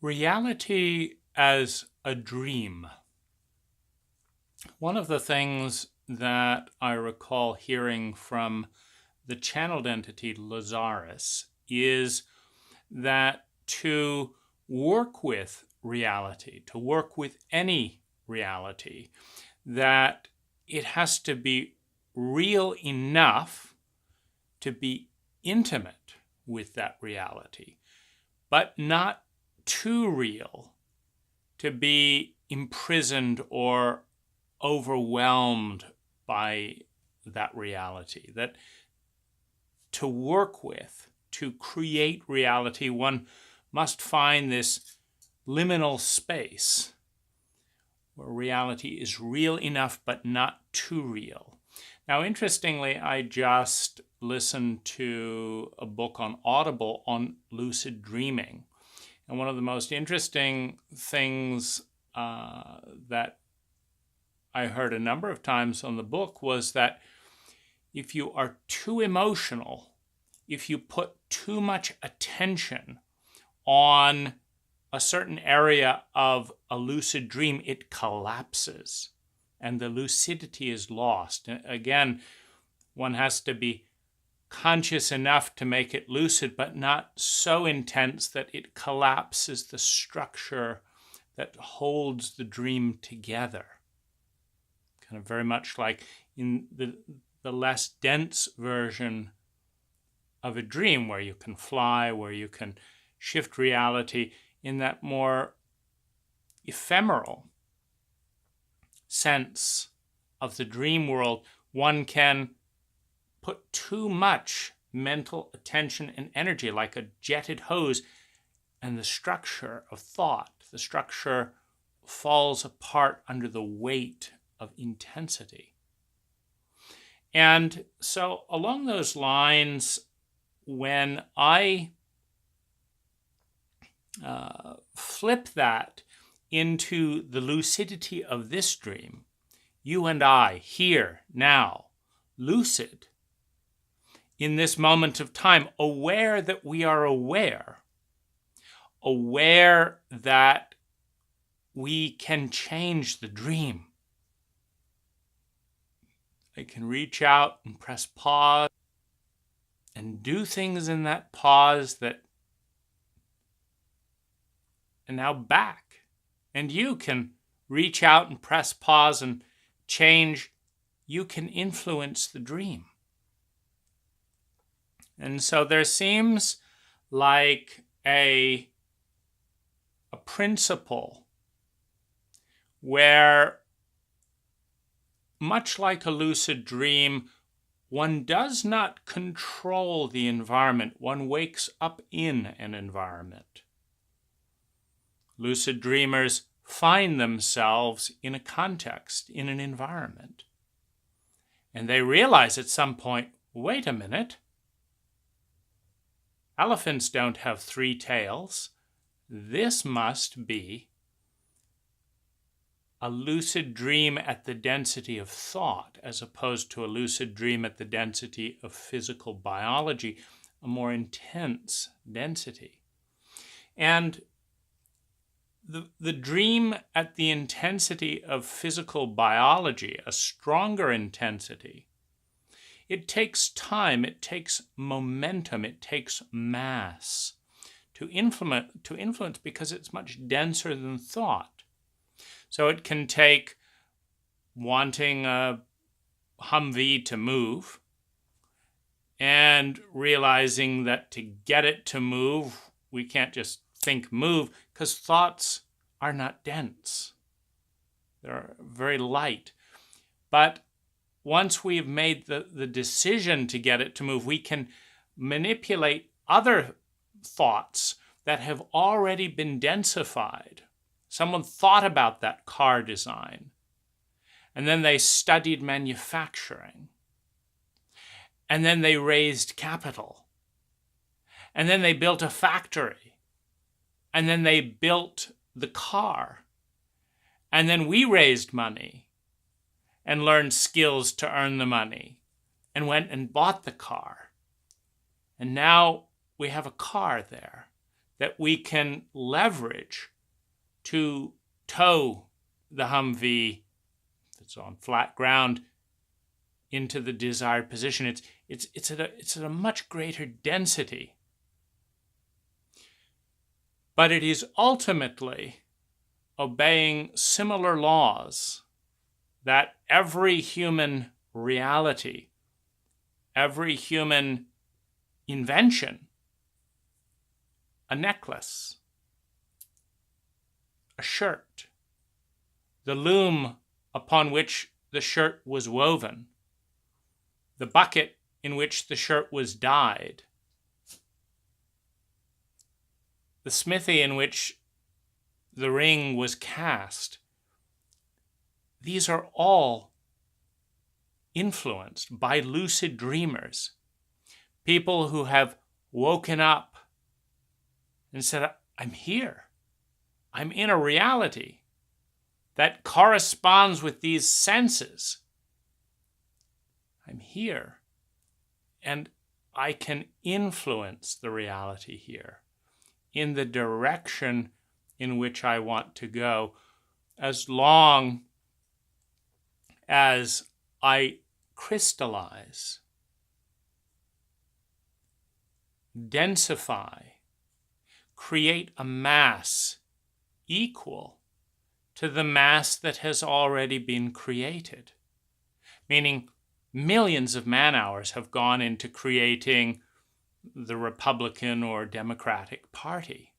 Reality as a dream. One of the things that I recall hearing from the channeled entity Lazarus is that to work with reality, to work with any reality, that it has to be real enough to be intimate with that reality, but not too real to be imprisoned or overwhelmed by that reality. That to work with, to create reality, one must find this liminal space where reality is real enough but not too real. Now, interestingly, I just listened to a book on Audible on lucid dreaming. And one of the most interesting things that I heard a number of times on the book was that if you are too emotional, if you put too much attention on a certain area of a lucid dream, it collapses and the lucidity is lost. Again, one has to be conscious enough to make it lucid, but not so intense that it collapses the structure that holds the dream together. Kind of very much like in the less dense version of a dream, where you can fly, where you can shift reality. In that more ephemeral sense of the dream world, one can put too much mental attention and energy, like a jetted hose, and the structure of thought, the structure falls apart under the weight of intensity. And so along those lines, when I flip that into the lucidity of this dream, you and I, here, now, lucid, in this moment of time, aware that we are aware that we can change the dream. I can reach out and press pause and do things in that pause that, and now back. And you can reach out and press pause and change. You can influence the dream. And so there seems like a principle where, much like a lucid dream, one does not control the environment. One wakes up in an environment. Lucid dreamers find themselves in a context, in an environment. And they realize at some point, wait a minute, elephants don't have 3 tails. This must be a lucid dream at the density of thought, as opposed to a lucid dream at the density of physical biology, a more intense density. And the dream at the intensity of physical biology, a stronger intensity, it takes time, it takes momentum, it takes mass to influence because it's much denser than thought. So it can take wanting a Humvee to move and realizing that to get it to move, we can't just think move, because thoughts are not dense. They're very light. But once we've made the decision to get it to move, we can manipulate other thoughts that have already been densified. Someone thought about that car design, and then they studied manufacturing, and then they raised capital, and then they built a factory, and then they built the car, and then we raised money and learned skills to earn the money and went and bought the car. And now we have a car there. that we can leverage to tow the Humvee that's on flat ground into the desired position. It's at a much greater density. But it is ultimately obeying similar laws that every human reality, every human invention, a necklace, a shirt, the loom upon which the shirt was woven, the bucket in which the shirt was dyed, the smithy in which the ring was cast. These are all influenced by lucid dreamers, people who have woken up and said, I'm here. I'm in a reality that corresponds with these senses. I'm here, and I can influence the reality here in the direction in which I want to go, as long as I crystallize, densify, create a mass equal to the mass that has already been created. Meaning, millions of man-hours have gone into creating the Republican or Democratic Party.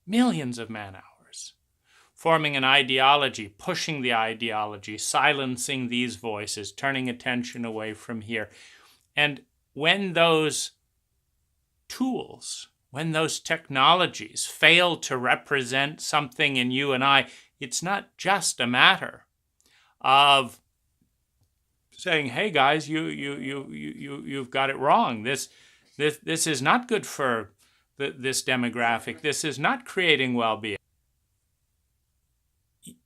Millions of man-hours. Forming an ideology, pushing the ideology, silencing these voices, turning attention away from here. And when those tools, when those technologies fail to represent something in you and I, it's not just a matter of saying, "Hey guys, you've got it wrong. This is not good for this demographic. This is not creating well-being."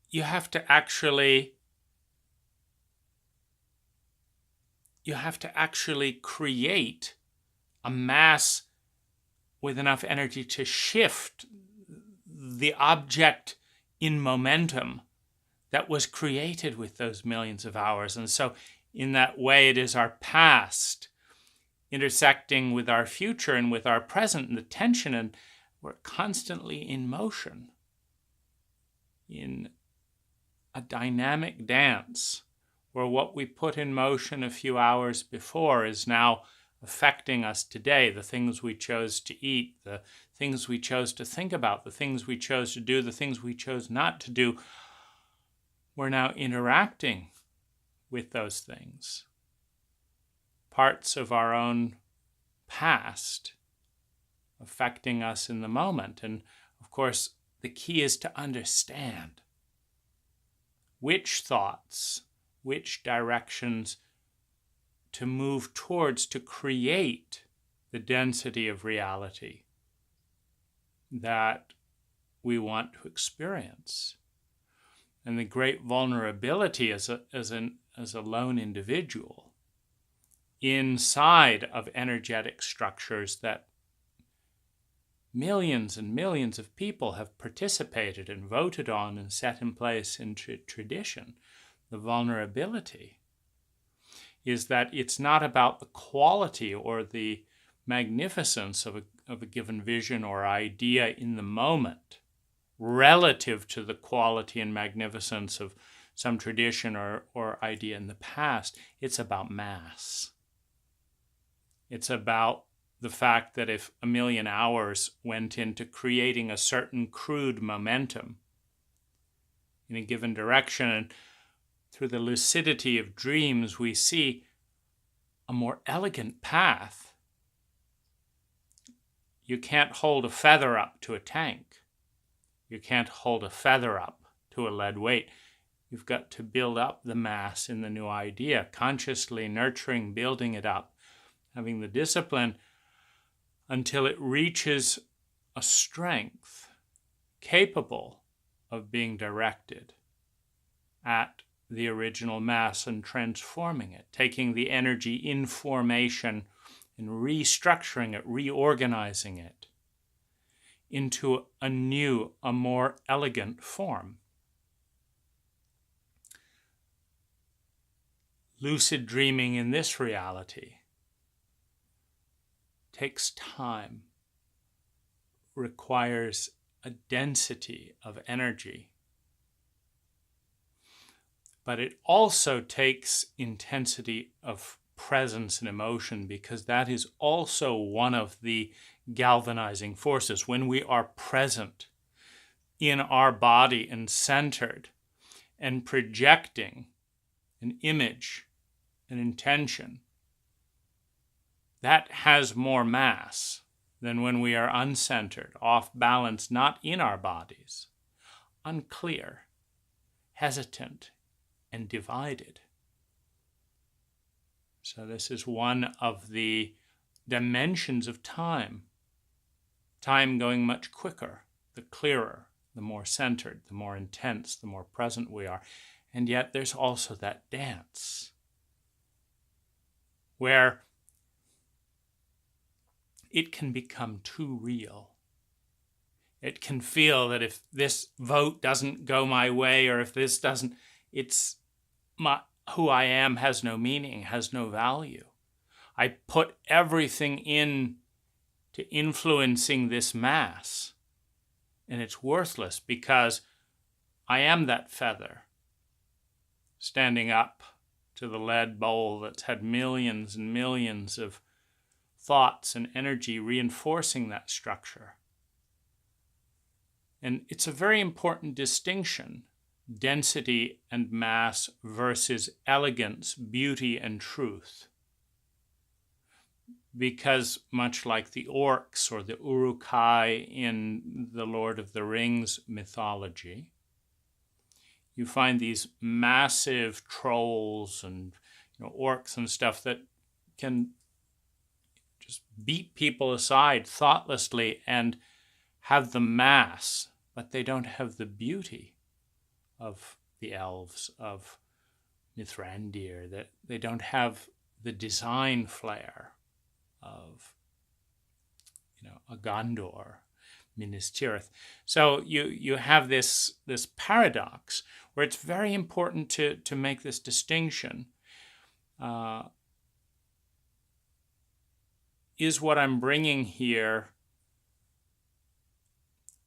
You have to actually create a mass with enough energy to shift the object in momentum that was created with those millions of hours. And so in that way, it is our past intersecting with our future and with our present and the tension, and we're constantly in motion, in a dynamic dance where what we put in motion a few hours before is now affecting us today. The things we chose to eat, the things we chose to think about, the things we chose to do, the things we chose not to do, we're now interacting with those things. Parts of our own past affecting us in the moment. And of course, the key is to understand which thoughts, which directions to move towards to create the density of reality that we want to experience. And the great vulnerability as a lone individual inside of energetic structures that millions and millions of people have participated and voted on and set in place in tradition. The vulnerability is that it's not about the quality or the magnificence of a given vision or idea in the moment relative to the quality and magnificence of some tradition or idea in the past. It's about mass. It's about the fact that if 1 million hours went into creating a certain crude momentum in a given direction, and through the lucidity of dreams, we see a more elegant path. You can't hold a feather up to a tank. You can't hold a feather up to a lead weight. You've got to build up the mass in the new idea, consciously nurturing, building it up, having the discipline until it reaches a strength capable of being directed at the original mass and transforming it, taking the energy in formation and restructuring it, reorganizing it into a new, a more elegant form. Lucid dreaming in this reality takes time, requires a density of energy, but it also takes intensity of presence and emotion, because that is also one of the galvanizing forces. When we are present in our body and centered and projecting an image, an intention, that has more mass than when we are uncentered, off balance, not in our bodies, unclear, hesitant, and divided. So this is one of the dimensions of time. Time going much quicker, the clearer, the more centered, the more intense, the more present we are. And yet there's also that dance where it can become too real. It can feel that if this vote doesn't go my way, or if this doesn't, who I am has no meaning, has no value. I put everything in to influencing this mass, and it's worthless because I am that feather standing up to the lead bowl that's had millions and millions of thoughts and energy reinforcing that structure. And it's a very important distinction, density and mass versus elegance, beauty and truth. Because much like the orcs or the Uruk-hai in the Lord of the Rings mythology, you find these massive trolls and orcs and stuff that can just beat people aside thoughtlessly and have the mass, but they don't have the beauty of the elves, of Mithrandir, that they don't have the design flair of a Gondor, Minas Tirith. So you have this paradox where it's very important to make this distinction. Is what I'm bringing here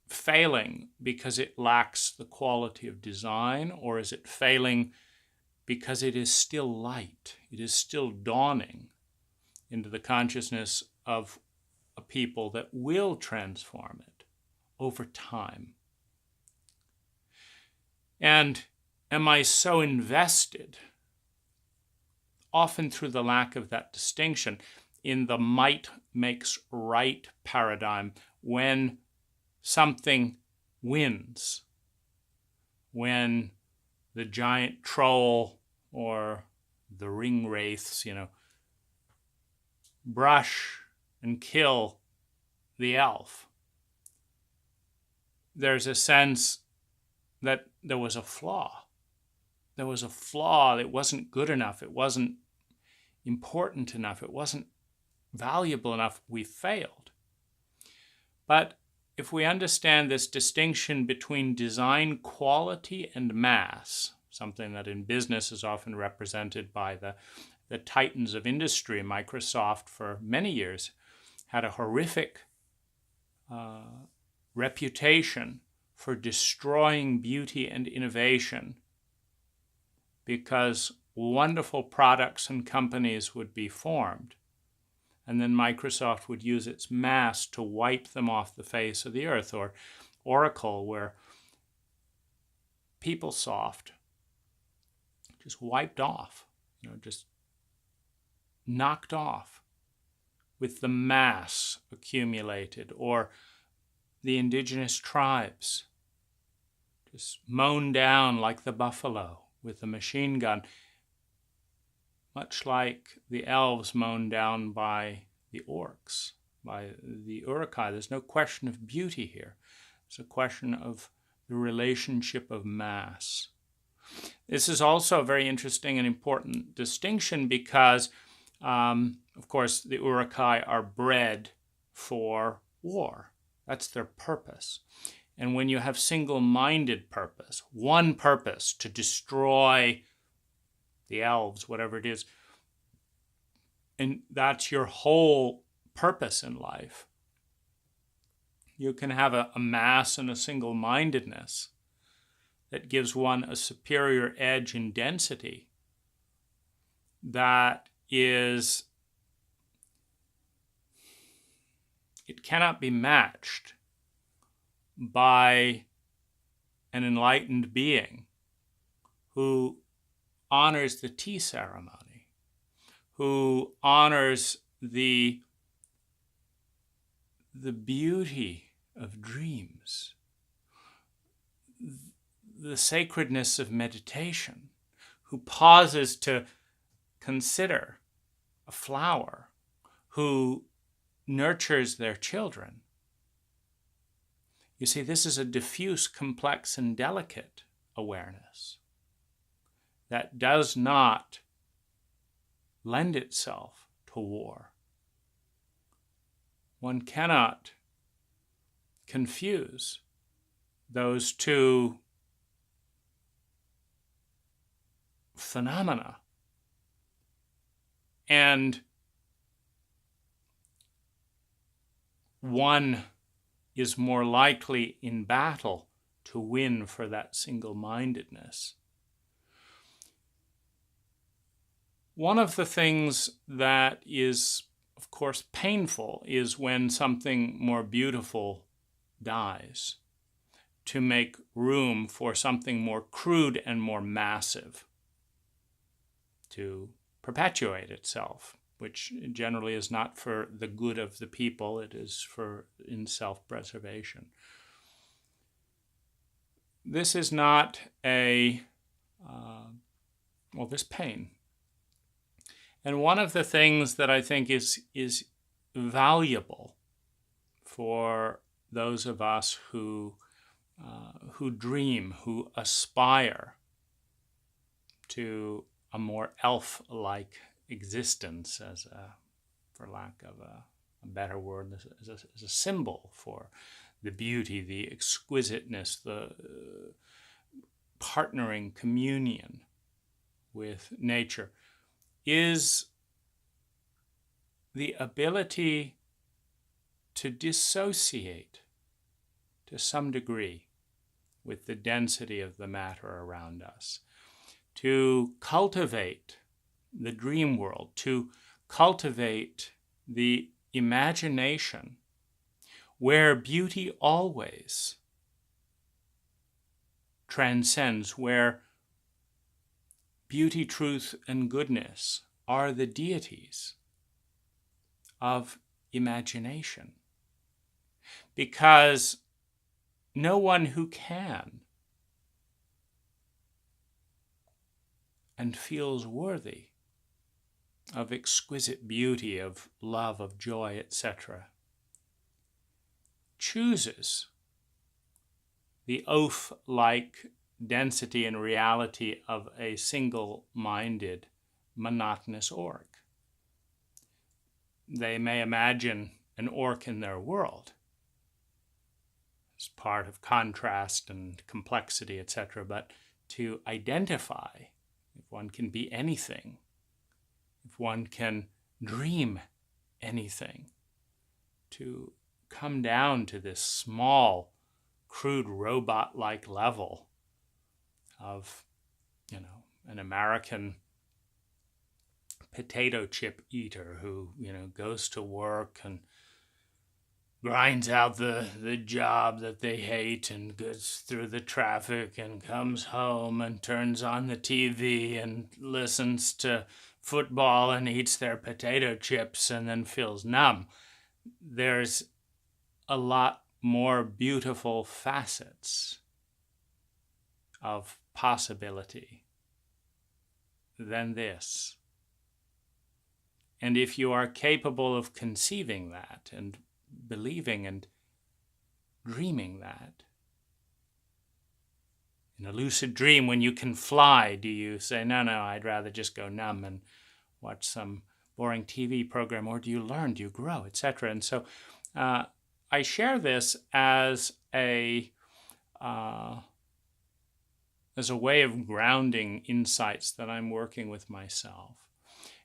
failing because it lacks the quality of design, or is it failing because it is still light, it is still dawning into the consciousness of a people that will transform it over time? And am I so invested, often through the lack of that distinction, in the might makes right paradigm, when something wins, when the giant troll or the ring wraiths, brush and kill the elf, there's a sense that there was a flaw. There was a flaw. It wasn't good enough. It wasn't important enough. It wasn't valuable enough. We failed. But if we understand this distinction between design quality and mass, something that in business is often represented by the titans of industry, Microsoft for many years had a horrific reputation for destroying beauty and innovation, because wonderful products and companies would be formed, and then Microsoft would use its mass to wipe them off the face of the earth. Or Oracle, where PeopleSoft just wiped off, just knocked off with the mass accumulated. Or the indigenous tribes just mown down like the buffalo with a machine gun, much like the elves mown down by the orcs, by the Uruk-hai. There's no question of beauty here. It's a question of the relationship of mass. This is also a very interesting and important distinction because, of course, the Uruk-hai are bred for war. That's their purpose. And when you have single-minded purpose, one purpose to destroy the elves, whatever it is, and that's your whole purpose in life, you can have a mass and a single-mindedness that gives one a superior edge in density that is, it cannot be matched by an enlightened being who honors the tea ceremony, who honors the beauty of dreams, the sacredness of meditation, who pauses to consider a flower, who nurtures their children. You see, this is a diffuse, complex, and delicate awareness that does not lend itself to war. One cannot confuse those two phenomena. And one is more likely in battle to win for that single-mindedness. One of the things that is, of course, painful is when something more beautiful dies, to make room for something more crude and more massive to perpetuate itself, which generally is not for the good of the people, it is for in self-preservation. This is not this pain. And one of the things that I think is valuable for those of us who dream, who aspire to a more elf-like existence, for lack of a better word, as a symbol for the beauty, the exquisiteness, the partnering communion with nature, is the ability to dissociate to some degree with the density of the matter around us, to cultivate the dream world, to cultivate the imagination where beauty always transcends, where beauty, truth, and goodness are the deities of imagination. Because no one who can and feels worthy of exquisite beauty, of love, of joy, etc., chooses the oaf-like density and reality of a single-minded, monotonous orc. They may imagine an orc in their world as part of contrast and complexity, etc., but to identify, if one can be anything, if one can dream anything, to come down to this small, crude, robot-like level of, an American potato chip eater who, goes to work and grinds out the job that they hate and goes through the traffic and comes home and turns on the TV and listens to football and eats their potato chips and then feels numb. There's a lot more beautiful facets of possibility than this. And if you are capable of conceiving that and believing and dreaming that, in a lucid dream, when you can fly, do you say, no, I'd rather just go numb and watch some boring TV program, or do you learn, do you grow, etc.? And so I share this as a way of grounding insights that I'm working with myself.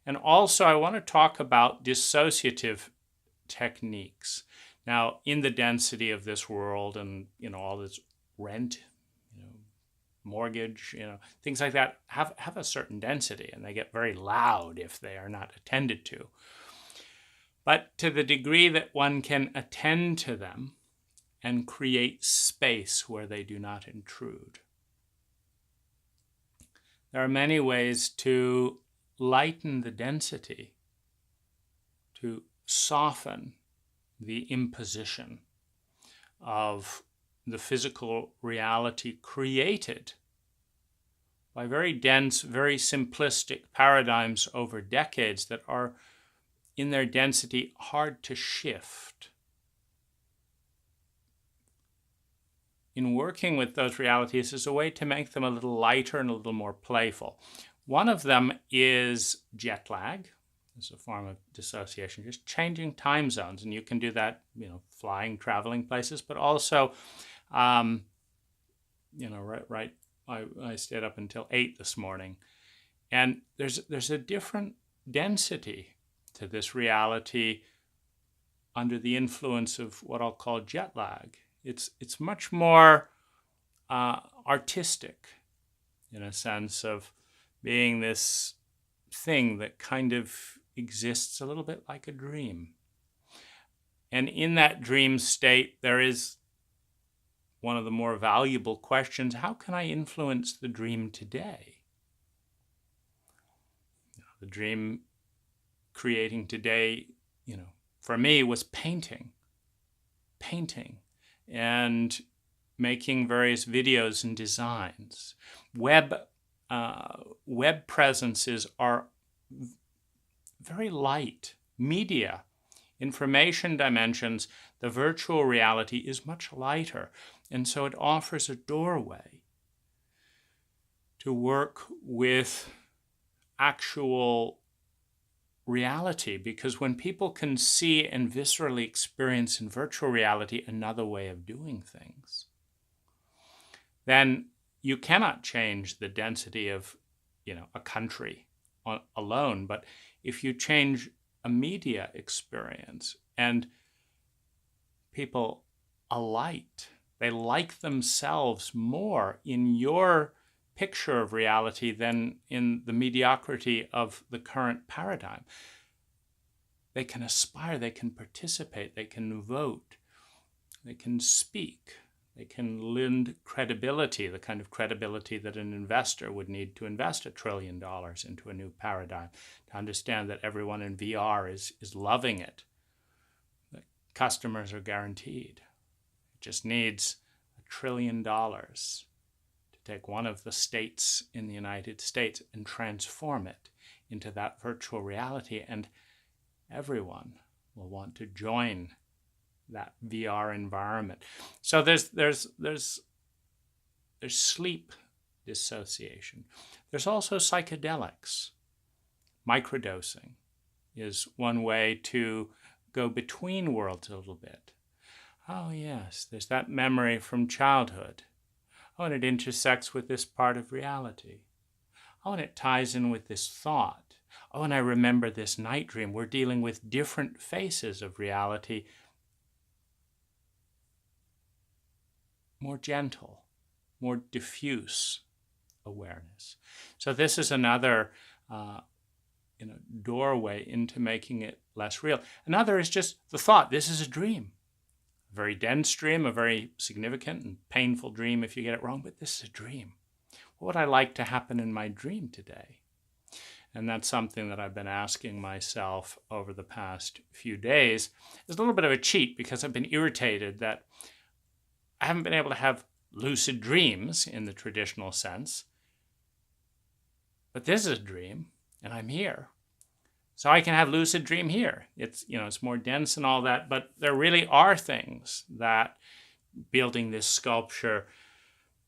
And also, I want to talk about dissociative techniques. Now, in the density of this world and, all this rent, mortgage, things like that have a certain density, and they get very loud if they are not attended to. But to the degree that one can attend to them and create space where they do not intrude, there are many ways to lighten the density, to soften the imposition of the physical reality created by very dense, very simplistic paradigms over decades that are, in their density, hard to shift. In working with those realities is a way to make them a little lighter and a little more playful. One of them is jet lag. It's a form of dissociation, just changing time zones. And you can do that, flying, traveling places, but also, I stayed up until 8 this morning. And there's a different density to this reality under the influence of what I'll call jet lag. It's much more artistic, in a sense of being this thing that kind of exists a little bit like a dream. And in that dream state, there is one of the more valuable questions: how can I influence the dream today? The dream creating today, for me, was painting and making various videos and designs. Web presences are very light. Media, information dimensions, the virtual reality is much lighter. And so it offers a doorway to work with actual reality, because when people can see and viscerally experience in virtual reality another way of doing things, then you cannot change the density of, a country alone. But if you change a media experience and people alight, they like themselves more in your picture of reality than in the mediocrity of the current paradigm. They can aspire, they can participate, they can vote, they can speak, they can lend credibility, the kind of credibility that an investor would need to invest $1 trillion into a new paradigm, to understand that everyone in VR is loving it. The customers are guaranteed. It just needs $1 trillion take one of the states in the United States and transform it into that virtual reality, and everyone will want to join that VR environment. So there's sleep dissociation. There's also psychedelics. Microdosing is one way to go between worlds a little bit. Oh yes, there's that memory from childhood. Oh, and it intersects with this part of reality. Oh, and it ties in with this thought. Oh, and I remember this night dream. We're dealing with different faces of reality. More gentle, more diffuse awareness. So this is another doorway into making it less real. Another is just the thought, this is a dream. A very dense dream, a very significant and painful dream if you get it wrong, but this is a dream. What would I like to happen in my dream today? And that's something that I've been asking myself over the past few days. It's a little bit of a cheat because I've been irritated that I haven't been able to have lucid dreams in the traditional sense. But this is a dream, and I'm here. So I can have lucid dream here. It's more dense and all that, but there really are things that building this sculpture,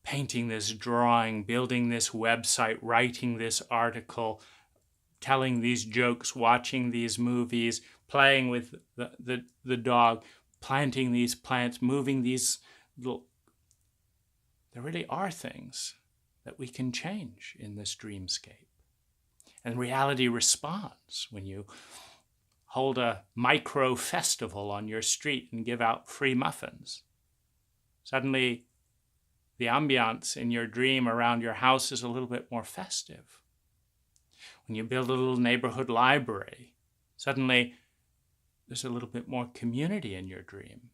painting this drawing, building this website, writing this article, telling these jokes, watching these movies, playing with the dog, planting these plants, moving these little... There really are things that we can change in this dreamscape. And reality responds when you hold a micro festival on your street and give out free muffins. Suddenly, the ambiance in your dream around your house is a little bit more festive. When you build a little neighborhood library, suddenly there's a little bit more community in your dream.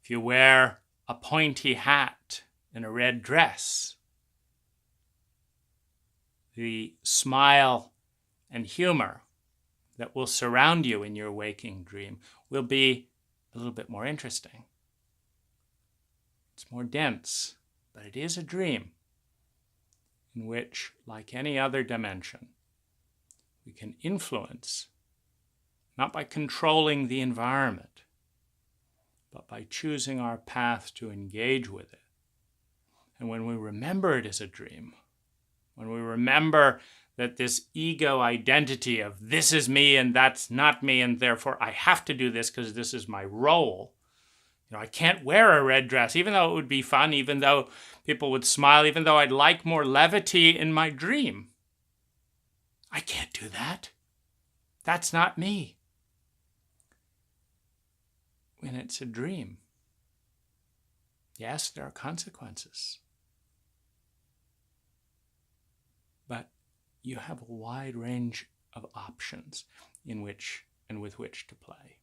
If you wear a pointy hat and a red dress, the smile and humor that will surround you in your waking dream will be a little bit more interesting. It's more dense, but it is a dream in which, like any other dimension, we can influence, not by controlling the environment, but by choosing our path to engage with it. And when we remember it as a dream, when we remember that this ego identity of this is me and that's not me, and therefore I have to do this because this is my role. I can't wear a red dress, even though it would be fun, even though people would smile, even though I'd like more levity in my dream. I can't do that. That's not me. When it's a dream, yes, there are consequences. But you have a wide range of options in which and with which to play.